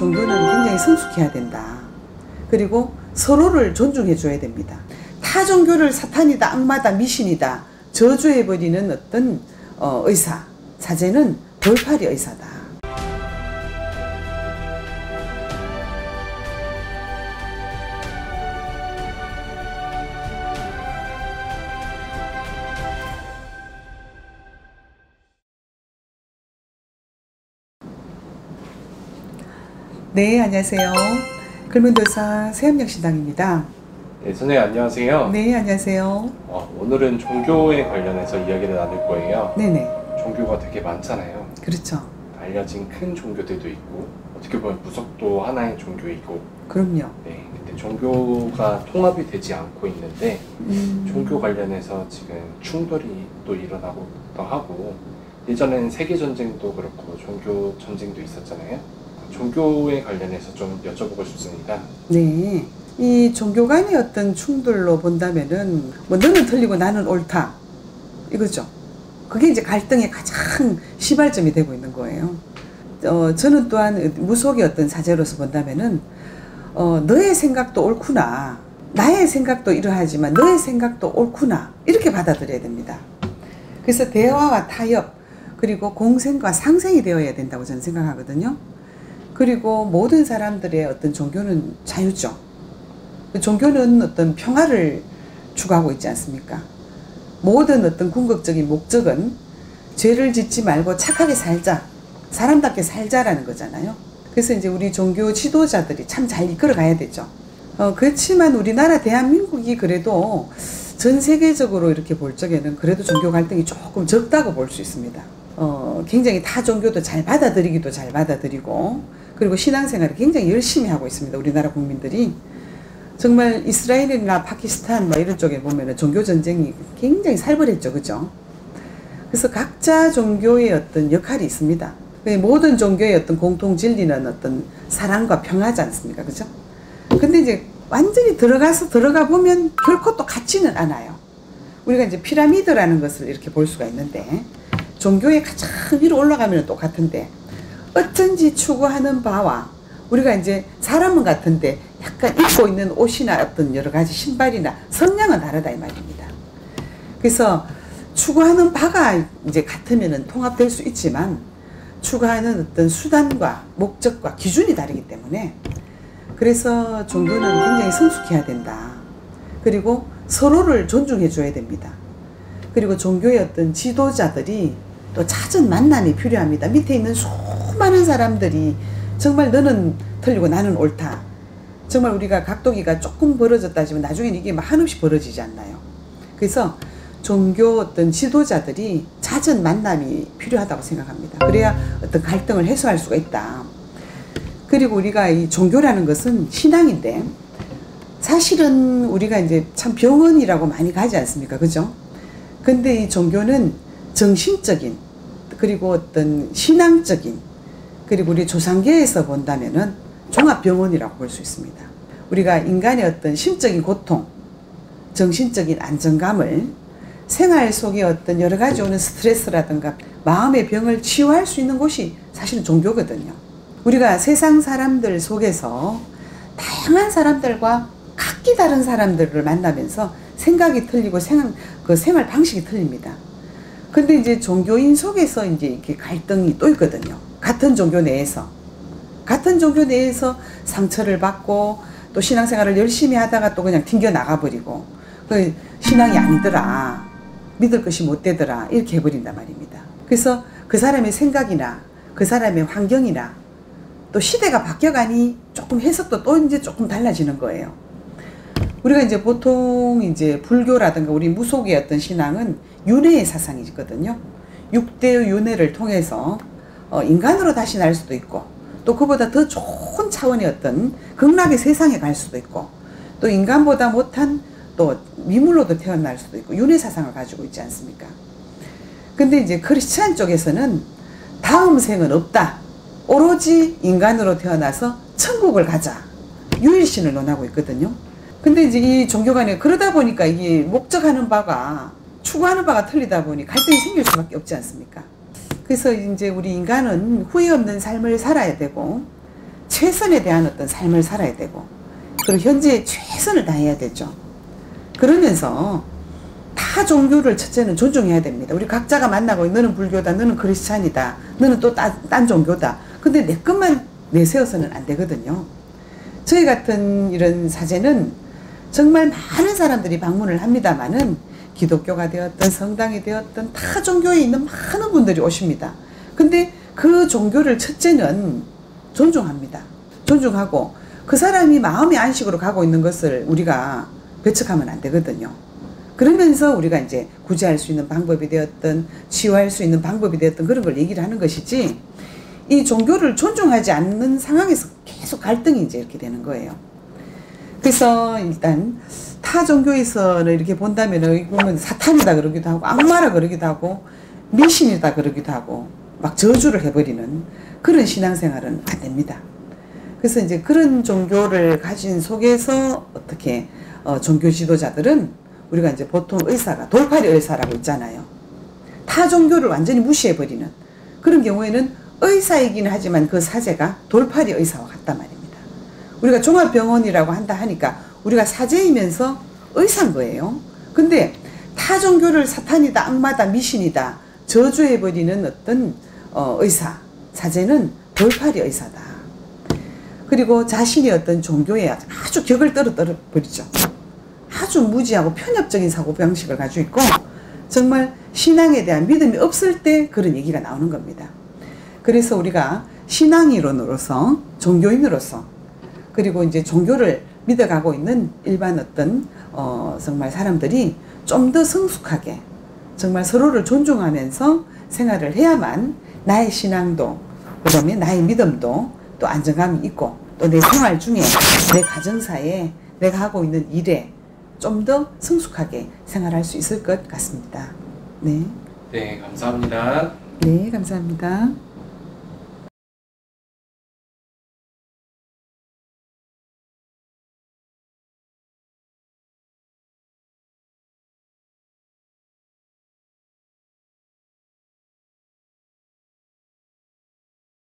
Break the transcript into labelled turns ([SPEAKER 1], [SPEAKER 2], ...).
[SPEAKER 1] 종교는 굉장히 성숙해야 된다. 그리고 서로를 존중해 줘야 됩니다. 타 종교를 사탄이다, 악마다, 미신이다 저주해버리는 어떤 의사, 사제는 돌팔이 의사다. 네, 안녕하세요. 글문도사 세암역신당입니다.
[SPEAKER 2] 네, 선생님 안녕하세요.
[SPEAKER 1] 네, 안녕하세요.
[SPEAKER 2] 오늘은 종교에 관련해서 이야기를 나눌 거예요.
[SPEAKER 1] 네네.
[SPEAKER 2] 종교가 되게 많잖아요.
[SPEAKER 1] 그렇죠.
[SPEAKER 2] 알려진 큰 종교들도 있고 어떻게 보면 무속도 하나의 종교이고.
[SPEAKER 1] 그럼요.
[SPEAKER 2] 네, 근데 종교가 통합이 되지 않고 있는데 종교 관련해서 지금 충돌이 또 일어나고도 하고, 예전에는 세계전쟁도 그렇고 종교 전쟁도 있었잖아요. 종교에 관련해서 좀 여쭤보고 싶습니다.
[SPEAKER 1] 네. 이 종교 간의 어떤 충돌로 본다면은 뭐 너는 틀리고 나는 옳다 이거죠. 그게 이제 갈등의 가장 시발점이 되고 있는 거예요. 저는 또한 무속의 어떤 사제로서 본다면은 너의 생각도 옳구나, 나의 생각도 이러하지만 너의 생각도 옳구나, 이렇게 받아들여야 됩니다. 그래서 대화와 타협 그리고 공생과 상생이 되어야 된다고 저는 생각하거든요. 그리고 모든 사람들의 어떤 종교는 자유죠. 종교는 어떤 평화를 추구하고 있지 않습니까? 모든 어떤 궁극적인 목적은 죄를 짓지 말고 착하게 살자, 사람답게 살자라는 거잖아요. 그래서 이제 우리 종교 지도자들이 참 잘 이끌어 가야 되죠. 그렇지만 우리나라 대한민국이 그래도 전 세계적으로 이렇게 볼 적에는 그래도 종교 갈등이 조금 적다고 볼 수 있습니다. 굉장히 타 종교도 잘 받아들이기도 잘 받아들이고, 그리고 신앙생활을 굉장히 열심히 하고 있습니다. 우리나라 국민들이. 정말 이스라엘이나 파키스탄 뭐 이런 쪽에 보면은 종교 전쟁이 굉장히 살벌했죠. 그죠? 그래서 각자 종교의 어떤 역할이 있습니다. 모든 종교의 어떤 공통 진리는 어떤 사랑과 평화지 않습니까? 그죠? 근데 이제 완전히 들어가 보면 결코 또 같지는 않아요. 우리가 이제 피라미드라는 것을 이렇게 볼 수가 있는데, 종교의 가장 위로 올라가면 똑같은데, 어쩐지 추구하는 바와 우리가 이제 사람은 같은데 약간 입고 있는 옷이나 어떤 여러 가지 신발이나 성향은 다르다 이 말입니다. 그래서 추구하는 바가 이제 같으면은 통합될 수 있지만, 추구하는 어떤 수단과 목적과 기준이 다르기 때문에, 그래서 종교는 굉장히 성숙해야 된다. 그리고 서로를 존중해 줘야 됩니다. 그리고 종교의 어떤 지도자들이 또 잦은 만남이 필요합니다. 밑에 있는 수많은 사람들이 정말 너는 틀리고 나는 옳다, 정말 우리가 각도기가 조금 벌어졌다 하지만 나중에는 이게 막 한없이 벌어지지 않나요? 그래서 종교 어떤 지도자들이 잦은 만남이 필요하다고 생각합니다. 그래야 어떤 갈등을 해소할 수가 있다. 그리고 우리가 이 종교라는 것은 신앙인데, 사실은 우리가 이제 참 병원이라고 많이 가지 않습니까? 그죠? 근데 이 종교는 정신적인, 그리고 어떤 신앙적인, 그리고 우리 조상계에서 본다면은 종합병원이라고 볼 수 있습니다. 우리가 인간의 어떤 심적인 고통, 정신적인 안정감을, 생활 속에 어떤 여러 가지 오는 스트레스라든가 마음의 병을 치유할 수 있는 곳이 사실은 종교거든요. 우리가 세상 사람들 속에서 다양한 사람들과 각기 다른 사람들을 만나면서 생각이 틀리고 생활 방식이 틀립니다. 근데 이제 종교인 속에서 이제 이렇게 갈등이 또 있거든요. 같은 종교 내에서 상처를 받고, 또 신앙생활을 열심히 하다가 또 그냥 튕겨 나가버리고, 그 신앙이 아니더라, 믿을 것이 못 되더라, 이렇게 해버린단 말입니다. 그래서 그 사람의 생각이나 그 사람의 환경이나 또 시대가 바뀌어가니 조금 해석도 또 이제 조금 달라지는 거예요. 우리가 이제 보통 이제 불교라든가 우리 무속의 어떤 신앙은 윤회의 사상이 있거든요. 6대의 윤회를 통해서 인간으로 다시 날 수도 있고, 또 그보다 더 좋은 차원의 어떤 극락의 세상에 갈 수도 있고, 또 인간보다 못한 또 미물로도 태어날 수도 있고, 윤회 사상을 가지고 있지 않습니까? 근데 이제 크리스찬 쪽에서는 다음 생은 없다, 오로지 인간으로 태어나서 천국을 가자, 유일신을 논하고 있거든요. 근데 이제 이 종교 간에 그러다 보니까 이게 목적하는 바가 추구하는 바가 틀리다 보니 갈등이 생길 수밖에 없지 않습니까? 그래서 이제 우리 인간은 후회 없는 삶을 살아야 되고, 최선에 대한 어떤 삶을 살아야 되고, 그리고 현재에 최선을 다해야 되죠. 그러면서 타 종교를 첫째는 존중해야 됩니다. 우리 각자가 만나고 너는 불교다, 너는 크리스찬이다, 너는 또 딴 종교다. 근데 내 것만 내세워서는 안 되거든요. 저희 같은 이런 사제는 정말 많은 사람들이 방문을 합니다마는 기독교가 되었든 성당이 되었든 타 종교에 있는 많은 분들이 오십니다. 근데 그 종교를 첫째는 존중합니다. 존중하고 그 사람이 마음의 안식으로 가고 있는 것을 우리가 배척하면 안 되거든요. 그러면서 우리가 이제 구제할 수 있는 방법이 되었든 치유할 수 있는 방법이 되었든 그런 걸 얘기를 하는 것이지, 이 종교를 존중하지 않는 상황에서 계속 갈등이 이제 이렇게 되는 거예요. 그래서 일단 타 종교에서는 이렇게 본다면 보면 사탄이다 그러기도 하고 악마라 그러기도 하고 미신이다 그러기도 하고 막 저주를 해버리는 그런 신앙생활은 안 됩니다. 그래서 이제 그런 종교를 가진 속에서 어떻게 종교 지도자들은 우리가 이제 보통 의사가 돌팔이 의사라고 있잖아요. 타 종교를 완전히 무시해버리는 그런 경우에는 의사이긴 하지만 그 사제가 돌팔이 의사와 같단 말입니다. 우리가 종합병원이라고 한다 하니까 우리가 사제이면서 의사인 거예요. 근데 타 종교를 사탄이다, 악마다, 미신이다 저주해버리는 어떤 의사, 사제는 돌팔이 의사다. 그리고 자신이 어떤 종교에 아주 격을 떨어버리죠. 아주 무지하고 편협적인 사고방식을 가지고 있고 정말 신앙에 대한 믿음이 없을 때 그런 얘기가 나오는 겁니다. 그래서 우리가 신앙인으로서, 종교인으로서, 그리고 이제 종교를 믿어가고 있는 일반 어떤 정말 사람들이 좀 더 성숙하게 정말 서로를 존중하면서 생활을 해야만 나의 신앙도, 그다음에 나의 믿음도 또 안정감이 있고 또 내 생활 중에 내 가정사에 내가 하고 있는 일에 좀 더 성숙하게 생활할 수 있을 것 같습니다. 네.
[SPEAKER 2] 네, 감사합니다.
[SPEAKER 1] 네, 감사합니다.